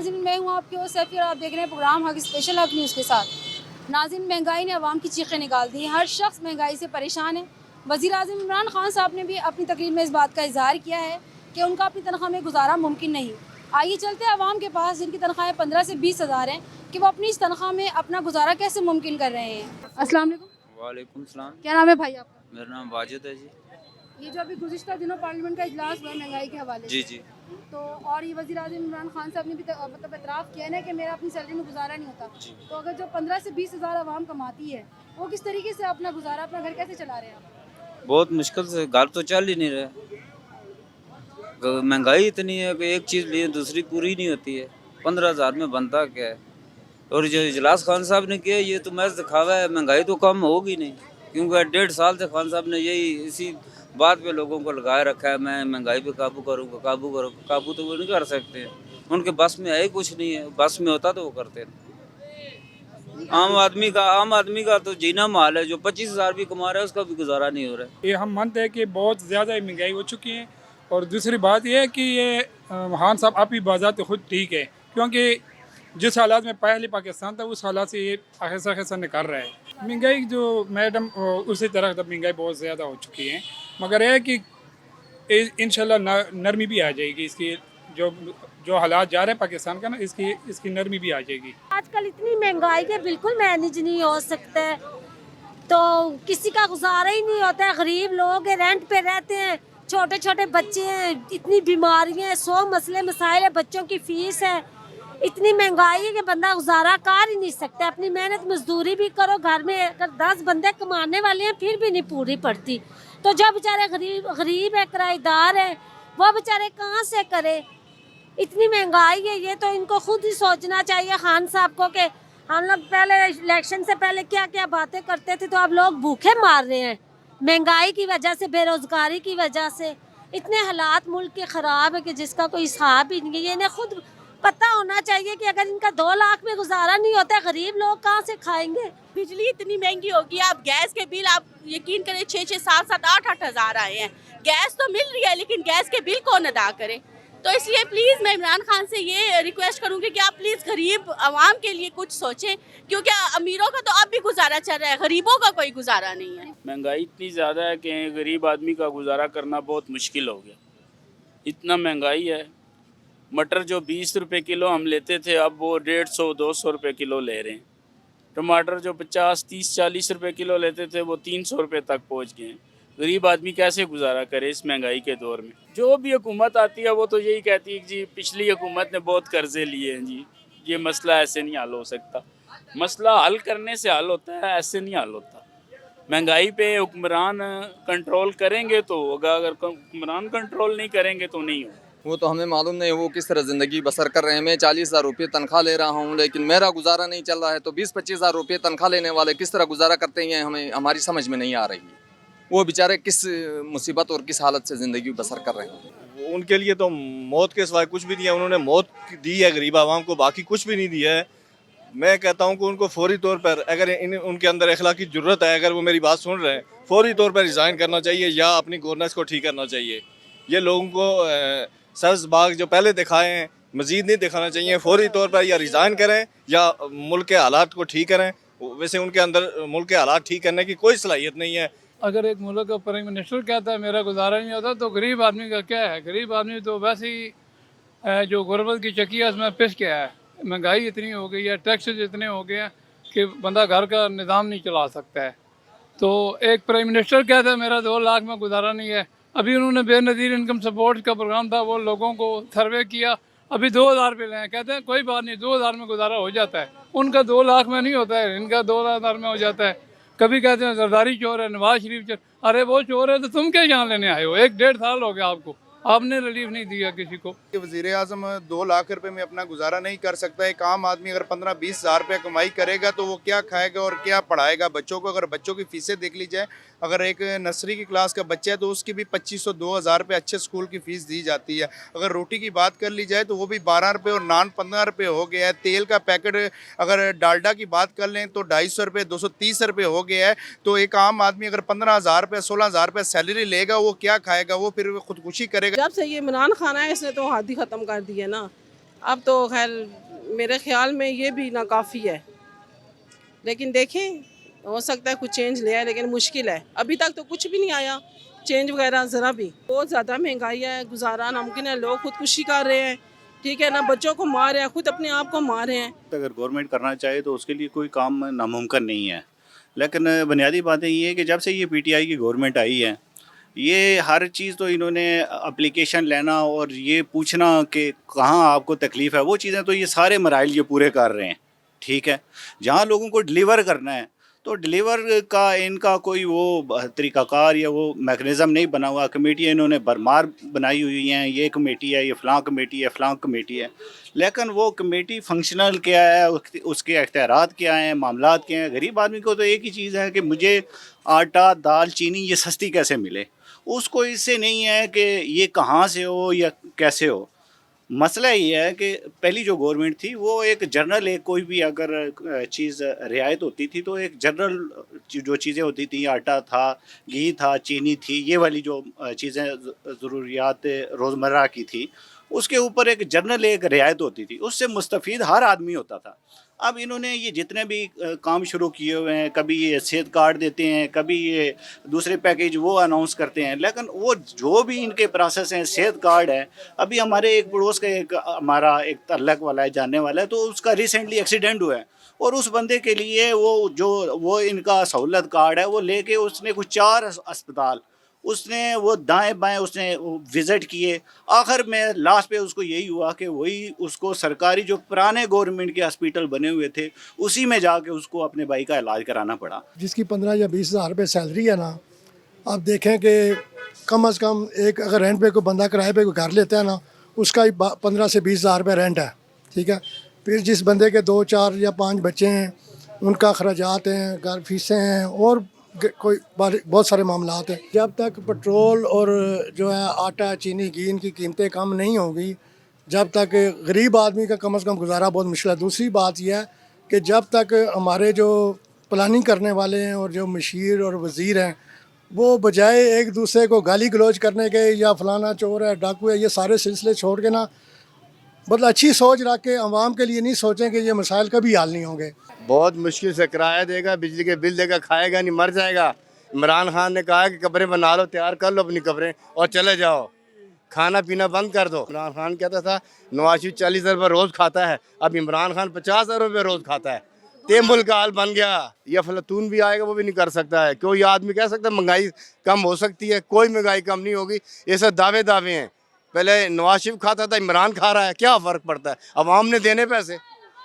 नाज़रीन, मैं हूँ आपके होस्ट सैफी और आप देख रहे हैं प्रोग्राम हक स्पेशल हक न्यूज़ के साथ। नाज़रीन, महंगाई ने अवाम की चीखें निकाल दी हैं। हर शख्स महंगाई से परेशान है। वज़ीर-ए-आज़म इमरान खान साहब ने भी अपनी तकरीर में इस बात का इज़हार किया है कि उनका अपनी तनख्वाह में गुजारा मुमकिन नहीं। आइए चलते हैं अवाम के पास जिनकी तनख्वाहें 15 से 20 हज़ार हैं कि वो अपनी इस तनख्वाह में अपना गुजारा कैसे मुमकिन कर रहे हैं। अस्सलाम वालेकुम। वालेकुम सलाम। क्या नाम है भाई आपका? मेरा नाम वाजिद है जी। ये जो अभी गुज़िश्ता दिनों पार्लियामेंट का इजलास हुआ है महंगाई के हवाले जी से, जी। तो और ये वज़ीर-ए-आज़म इमरान खान साहब ने भी मतलब एतराफ़ किया है ना कि मेरा अपनी सैलरी में गुजारा नहीं होता। तो अगर जो 15 से 20 हज़ार आवाम कमाती है, वो किस तरीके से अपना गुजारा, अपना घर कैसे चला रहे हैं आप? बहुत मुश्किल से, घर तो चल ही नहीं रहा। महंगाई इतनी है कि एक चीज़ लिए दूसरी पूरी नहीं होती है। 15,000 में बनता क्या है? और जो इजलास खान साहब ने किया ये तो महज दिखावा है। महंगाई तो कम होगी नहीं, क्योंकि 1.5 साल से खान साहब ने यही इसी बात पे लोगों को लगाए रखा है, मैं महंगाई पे काबू करूँगा, काबू करूँगा। काबू तो वो नहीं कर सकते हैं, उनके बस में है ही कुछ नहीं है। बस में होता तो वो करते। आम आदमी का तो जीना माल है। जो 25,000 भी कमा रहा है उसका भी गुजारा नहीं हो रहा है। ये हम मानते हैं कि बहुत ज़्यादा महंगाई हो चुकी है। और दूसरी बात यह है कि ये खान साहब आप ही बाज़ात खुद ठीक है, क्योंकि जिस हालात में पहले पाकिस्तान था उस हालात से ये आहिस्ता आहिस्ता निकल रहा है। महंगाई जो मैडम उसी तरह तब महंगाई बहुत ज़्यादा हो चुकी है, मगर यह है कि इंशाल्लाह नरमी भी आ जाएगी इसकी। जो जो हालात जा रहे हैं पाकिस्तान का ना, इसकी नरमी भी आ जाएगी। आजकल इतनी महंगाई के बिल्कुल मैनेज नहीं हो सकता है, तो किसी का गुजारा ही नहीं होता है। गरीब लोग हैं, रेंट पे रहते हैं, छोटे छोटे बच्चे हैं, इतनी बीमारियां हैं, 100 मसले मसाइल है, बच्चों की फीस है, इतनी महंगाई है कि बंदा गुजारा कर ही नहीं सकता। अपनी मेहनत मजदूरी भी करो, घर में अगर 10 बंदे कमाने वाले हैं फिर भी नहीं पूरी पड़ती। तो जो बेचारे गरीब है, किराएदार है, वो बेचारे कहाँ से करे? इतनी महंगाई है, ये तो इनको खुद ही सोचना चाहिए खान साहब को कि हम लोग पहले इलेक्शन से पहले क्या क्या बातें करते थे, तो अब लोग भूखे मार रहे हैं महंगाई की वजह से, बेरोजगारी की वजह से। इतने हालात मुल्क के ख़राब है कि जिसका कोई हिसाब ही नहीं है। इन्हें खुद पता होना चाहिए कि अगर इनका 2 लाख में गुजारा नहीं होता, गरीब लोग कहाँ से खाएंगे? बिजली इतनी महंगी होगी, आप गैस के बिल आप यकीन करें 6-6, 7-7, 8-8 हज़ार आए हैं। गैस तो मिल रही है लेकिन गैस के बिल कौन अदा करे? तो इसलिए प्लीज़ मैं इमरान खान से ये रिक्वेस्ट करूंगी कि आप प्लीज़ गरीब आवाम के लिए कुछ सोचें, क्योंकि अमीरों का तो अब भी गुजारा चल रहा है, गरीबों का कोई गुजारा नहीं है। महंगाई इतनी ज़्यादा है कि गरीब आदमी का गुजारा करना बहुत मुश्किल हो गया। इतना महंगाई है। मटर जो 20 रुपये किलो हम लेते थे, अब वो 150-200 रुपये किलो ले रहे हैं। टमाटर जो 50, 30, 40 रुपये किलो लेते थे, वो 300 रुपये तक पहुंच गए हैं। गरीब आदमी कैसे गुजारा करे इस महंगाई के दौर में? जो भी हुकूमत आती है वो तो यही कहती है कि जी पिछली हुकूमत ने बहुत कर्जे लिए हैं, जी ये मसला ऐसे नहीं हल हो सकता। मसला हल करने से हल होता है, ऐसे नहीं हल होता। महंगाई पे हुक्मरान कंट्रोल करेंगे तो होगा, अगर हुक्मरान कंट्रोल नहीं करेंगे तो नहीं होगा। वो तो हमें मालूम नहीं वो किस तरह ज़िंदगी बसर कर रहे हैं। मैं 40,000 रुपये तनख्वाह ले रहा हूँ, लेकिन मेरा गुजारा नहीं चल रहा है। तो 20-25 हज़ार रुपये तनख्वाह लेने वाले किस तरह गुजारा करते हैं, हमें हमारी समझ में नहीं आ रही है। वो बेचारे किस मुसीबत और किस हालत से ज़िंदगी बसर कर रहे हैं। उनके लिए तो मौत के सिवाय कुछ भी नहीं है। उन्होंने मौत दी है गरीब आवाम को, बाकी कुछ भी नहीं दिया है। मैं कहता हूँ कि उनको फौरी तौर पर, अगर उनके अंदर अखलाकी ज़रूरत है, अगर वो मेरी बात सुन रहे हैं, फौरी तौर पर रिज़ाइन करना चाहिए या अपनी गवर्नेंस को ठीक करना चाहिए। ये लोगों को सब्ज़ बाग जो पहले दिखाए हैं मज़ीद नहीं दिखाना चाहिए। फौरी तौर पर या रिज़ाइन करें या मुल्क के हालात को ठीक करें। वैसे उनके अंदर मुल्क के हालात ठीक करने की कोई सलाहियत नहीं है। अगर एक मुल्क का प्राइम मिनिस्टर कहता है मेरा गुजारा नहीं होता, तो गरीब आदमी का क्या है? गरीब आदमी तो वैसे ही जो गुर्बत की चक्की है उसमें पिस गया है। महंगाई इतनी हो गई है, टैक्स इतने हो गए हैं कि बंदा घर का निज़ाम नहीं चला सकता है। तो एक प्राइम मिनिस्टर कहता है मेरा 2 लाख में गुजारा नहीं है। अभी उन्होंने बेनज़ीर इनकम सपोर्ट का प्रोग्राम था, वो लोगों को सर्वे किया, अभी 2,000 रुपये लें। कहते हैं कोई बात नहीं, 2,000 में गुजारा हो जाता है। उनका 2 लाख में नहीं होता है, इनका 2,000 में हो जाता है। कभी कहते हैं जरदारी चोर है, नवाज शरीफ चोर। अरे वो चोर है तो तुम क्या यहाँ लेने आए हो? 1-1.5 साल हो गया आपको, आपने रिलीफ नहीं दिया किसी को। वज़ीर आज़म 2 लाख रुपए में अपना गुजारा नहीं कर सकता। एक आम आदमी अगर 15-20 हज़ार रुपये कमाई करेगा तो वो क्या खाएगा और क्या पढ़ाएगा बच्चों को? अगर बच्चों की फ़ीसें देख ली जाए, अगर एक नर्सरी की क्लास का बच्चा है तो उसकी भी 2,500-2,000 रुपये अच्छे स्कूल की फ़ीस दी जाती है। अगर रोटी की बात कर ली जाए तो वो भी 12 रुपये और नान 15 रुपये हो गया है। तेल का पैकेट अगर डालडा की बात कर लें तो 250 रुपये 230 रुपये हो गया है। तो एक आम आदमी अगर 15,000 रुपये 16,000 रुपये सैलरी लेगा वो क्या खाएगा? वो फिर खुदकुशी करेगा। जब से ये इमरान खान आया इसने तो हद ही ख़त्म कर दी है ना। अब तो खैर मेरे ख्याल में ये भी नाकाफ़ी है, लेकिन देखें हो सकता है कुछ चेंज ले आए, लेकिन मुश्किल है। अभी तक तो कुछ भी नहीं आया चेंज वगैरह ज़रा भी। बहुत ज़्यादा महंगाई है, गुजारा नामुमकिन है, लोग खुदकुशी कर रहे हैं, ठीक है ना, बच्चों को मार रहे हैं, खुद अपने आप को मार रहे हैं। अगर गवर्नमेंट करना चाहे तो उसके लिए कोई काम नामुमकिन नहीं है, लेकिन बुनियादी बातें ये है कि जब से ये पीटीआई की गवर्नमेंट आई है, ये हर चीज़ तो इन्होंने एप्लीकेशन लेना और ये पूछना कि कहाँ आपको तकलीफ़ है, वो चीज़ें तो ये सारे मराइल ये पूरे कर रहे हैं, ठीक है। जहाँ लोगों को डिलीवर करना है तो डिलीवर का इनका कोई वो तरीक़ाकार या वो मैकेनिज़्म नहीं बना हुआ। कमेटियाँ इन्होंने भरमार बनाई हुई हैं, ये कमेटी है, ये फ़लाँ कमेटी है, फ़लाँ कमेटी है, लेकिन वो कमेटी फंक्शनल क्या है, उसके अख्तियारात क्या हैं, मामलात क्या हैं। गरीब आदमी को तो एक ही चीज़ है कि मुझे आटा, दाल, चीनी ये सस्ती कैसे मिले, उसको इससे नहीं है कि ये कहाँ से हो या कैसे हो। मसला ये है कि पहली जो गवर्नमेंट थी वो एक जनरल, एक कोई भी अगर चीज़ रियायत होती थी तो एक जनरल जो चीज़ें होती थी, आटा था, घी था, चीनी थी, ये वाली जो चीज़ें ज़रूरियात रोज़मर्रा की थी, उसके ऊपर एक जनरल एक रियायत होती थी, उससे मुस्तफ़ीद हर आदमी होता था। अब इन्होंने ये जितने भी काम शुरू किए हुए हैं, कभी ये सेहत कार्ड देते हैं, कभी ये दूसरे पैकेज वो अनाउंस करते हैं, लेकिन वो जो भी इनके प्रोसेस हैं, सेहत कार्ड है, अभी हमारे एक पड़ोस का एक हमारा एक तल्लक वाला है, जानने वाला है, तो उसका रिसेंटली एक्सीडेंट हुआ है और उस बंदे के लिए वो इनका सहूलत कार्ड है, वो लेके उसने कुछ 4 अस्पताल उसने वो दाएं बाएं उसने विज़िट किए, आखिर में लास्ट पे उसको यही हुआ कि वही उसको सरकारी जो पुराने गवर्नमेंट के हॉस्पिटल बने हुए थे उसी में जाके उसको अपने भाई का इलाज कराना पड़ा। जिसकी 15 या 20 हज़ार रुपये सैलरी है ना, आप देखें कि कम अज़ कम एक अगर रेंट पे कोई बंदा किराए पे कोई घर लेता है ना, उसका ही 15 से 20 हज़ार रुपये रेंट है, ठीक है। फिर जिस बंदे के 2, 4 या 5 बच्चे हैं, उनका खर्चात हैं, घर फीसें हैं और कोई बहुत सारे मामलात हैं। जब तक पेट्रोल और जो है आटा, चीनी, घी इनकी कीमतें कम नहीं होंगी, जब तक गरीब आदमी का कम से कम गुजारा बहुत मुश्किल है। दूसरी बात यह है कि जब तक हमारे जो प्लानिंग करने वाले हैं और जो मशीर और वज़ीर हैं, वो बजाय एक दूसरे को गाली गलौज करने के या फलाना चोर है, डाकू है, ये सारे सिलसिले छोड़ के ना, मतलब अच्छी सोच रख के आवाम के लिए नहीं सोचें कि ये मसाइल कभी हल नहीं होंगे। बहुत मुश्किल से किराया देगा, बिजली के बिल देगा, खाएगा नहीं, मर जाएगा। इमरान खान ने कहा कि कब्रें बना लो, तैयार कर लो अपनी कब्रें और चले जाओ, खाना पीना बंद कर दो। इमरान खान कहता था नवाज शरीफ 40 रुपये रोज़ खाता है, अब इमरान खान 50 रुपये रोज़ खाता है। तेमुल का हाल बन गया। या फलतून भी आएगा वो भी नहीं कर सकता है। कोई आदमी कह सकता है महंगाई कम हो सकती है, कोई महंगाई कम नहीं होगी। ये सब दावे हैं। पहले नवाज शरीफ खाता था, इमरान खा रहा है, क्या फ़र्क पड़ता है? अवाम ने देने पैसे,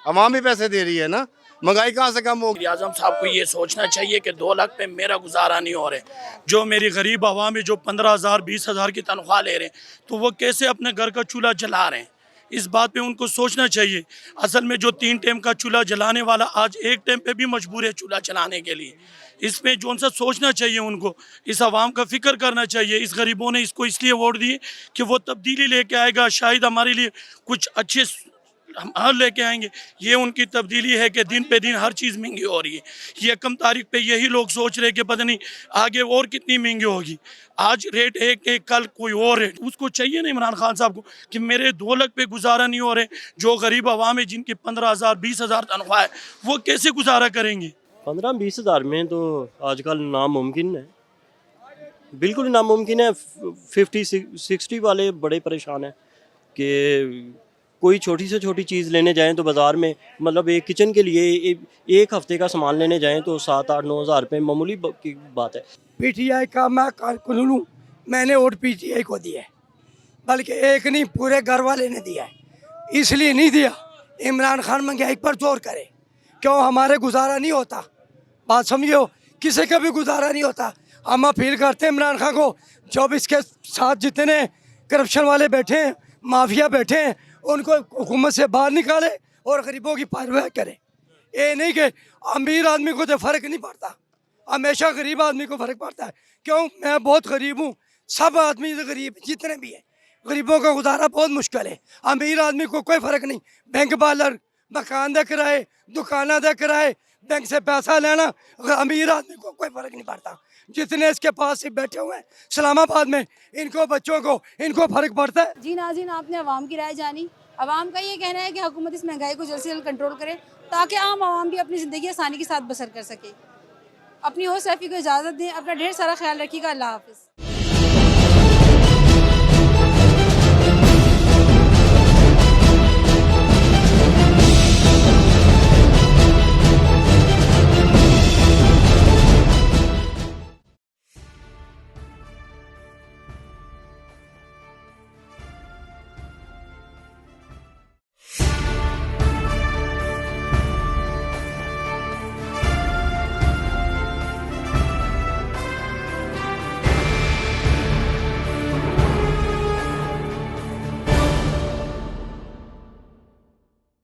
अवाम भी पैसे दे रही है ना, महंगाई कहाँ से कम होगी? आज़म साहब को ये सोचना चाहिए कि 2 लाख पे मेरा गुजारा नहीं हो रहा। जो मेरी गरीब आवाम है जो 15,000 20,000 की तनख्वाह ले रहे हैं, तो वो कैसे अपने घर का चूल्हा जला रहे हैं, इस बात पे उनको सोचना चाहिए। असल में जो 3 टाइम का चूल्हा जलाने वाला आज 1 टाइम पे भी मजबूर है चूल्हा जलाने के लिए। इसमें जो सा सोचना चाहिए उनको, इस आवाम का फिक्र करना चाहिए। इस गरीबों ने इसको इसलिए वोट दिए कि वो तब्दीली लेके आएगा, शायद हमारे लिए कुछ अच्छे हल लेके आएंगे। ये उनकी तब्दीली है कि दिन पे दिन हर चीज़ महंगी हो रही है। ये 1 तारीख पे यही लोग सोच रहे कि पता नहीं आगे और कितनी महंगी होगी। आज रेट एक कल कोई और रेट। उसको चाहिए ना इमरान खान साहब को कि मेरे 2 लाख पे गुजारा नहीं हो रहे। जो गरीब आवाम है जिनकी 15,000 20,000 तनख्वाह है, वो कैसे गुजारा करेंगे? 15-20 हज़ार में तो आजकल नामुमकिन है, बिल्कुल नामुमकिन है। 50-60 वाले बड़े परेशान हैं कि कोई छोटी से छोटी चीज़ लेने जाएं तो बाज़ार में, मतलब एक किचन के लिए एक हफ़्ते का सामान लेने जाएं तो 7-8-9 हज़ार रुपये मामूली की बात है। पीटीआई का मैं कारकुन हूँ, मैंने वोट पीटीआई को दिया है, बल्कि एक नहीं पूरे घर वाले ने दिया है। इसलिए नहीं दिया इमरान खान महंगाई पर जोर करे, क्यों हमारे गुजारा नहीं होता। बात समझियो, किसी का भी गुजारा नहीं होता। हम अपील करते हैं इमरान खान को, जब इसके साथ जितने करप्शन वाले बैठे हैं, माफिया बैठे हैं, उनको हुकूमत से बाहर निकाले और गरीबों की परवाह करे। ये नहीं कि अमीर आदमी को तो फ़र्क नहीं पड़ता, हमेशा गरीब आदमी को फ़र्क पड़ता है। क्यों? मैं बहुत गरीब हूँ, सब आदमी गरीब जितने भी हैं, गरीबों का गुजारा बहुत मुश्किल है। अमीर आदमी को कोई फ़र्क नहीं, बैंक बालर, मकान दे किराए, दुकाना दे किराए, बैंक से पैसा लेना, अमीर आदमी को कोई फ़र्क नहीं पड़ता। जितने इसके पास से बैठे हुए हैं इस्लामाबाद में, इनको बच्चों को इनको फ़र्क पड़ता है। जी नाज़रीन, आपने अवाम की राय जानी। आवाम का ये कहना है कि हुकूमत इस महंगाई को जल्द से जल्द कंट्रोल करे ताकि आम आवाम भी अपनी ज़िंदगी आसानी के साथ बसर कर सके। अपनी होस्ट सैफ़ी को इजाज़त दें, अपना ढेर सारा ख्याल रखिएगा। अल्लाह हाफ़िज़।